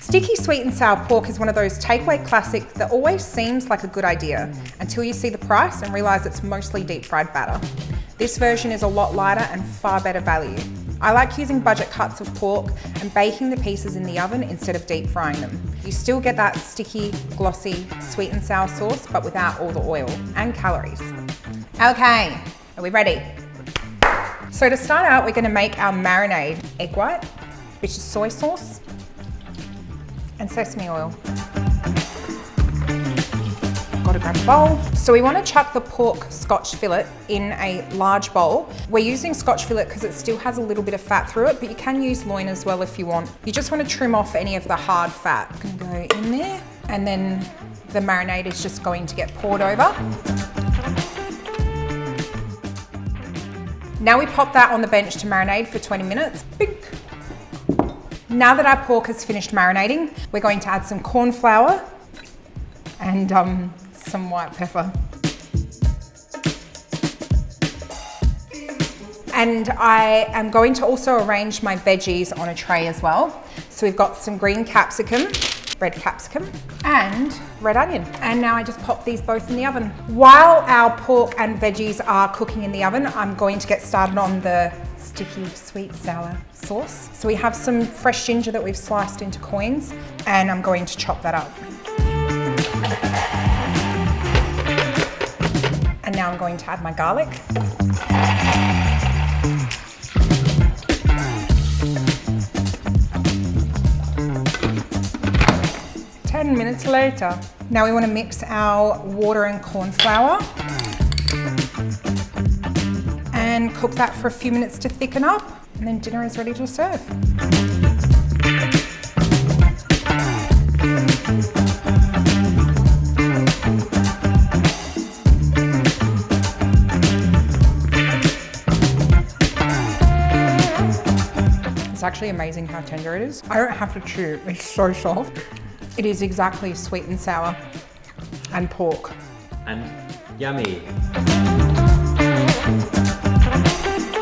Sticky sweet and sour pork is one of those takeaway classics that always seems like a good idea until you see the price and realise it's mostly deep fried batter. This version is a lot lighter and far better value. I like using budget cuts of pork and baking the pieces in the oven instead of deep frying them. You still get that sticky, glossy, sweet and sour sauce, but without all the oil and calories. Okay, are we ready? So to start out, we're going to make our marinade: egg white, which is soy sauce, and sesame oil. Gotta grab a bowl. So we want to chuck the pork scotch fillet in a large bowl. We're using scotch fillet because it still has a little bit of fat through it, but you can use loin as well if you want. You just want to trim off any of the hard fat. I'm gonna go in there, and then the marinade is just going to get poured over. Now we pop that on the bench to marinate for 20 minutes. Bink. Now that our pork has finished marinating, we're going to add some corn flour and some white pepper. And I am going to also arrange my veggies on a tray as well. So we've got some green capsicum, red capsicum, and red onion. And now I just pop these both in the oven. While our pork and veggies are cooking in the oven, I'm going to get started on the sticky sweet sour sauce. So we have some fresh ginger that we've sliced into coins, and I'm going to chop that up. And now I'm going to add my garlic. Ten minutes later. Now we want to mix our water and corn flour and cook that for a few minutes to thicken up, and then dinner is ready to serve. It's actually amazing how tender it is. I don't have to chew, it's so soft. It is exactly sweet and sour and pork. And yummy.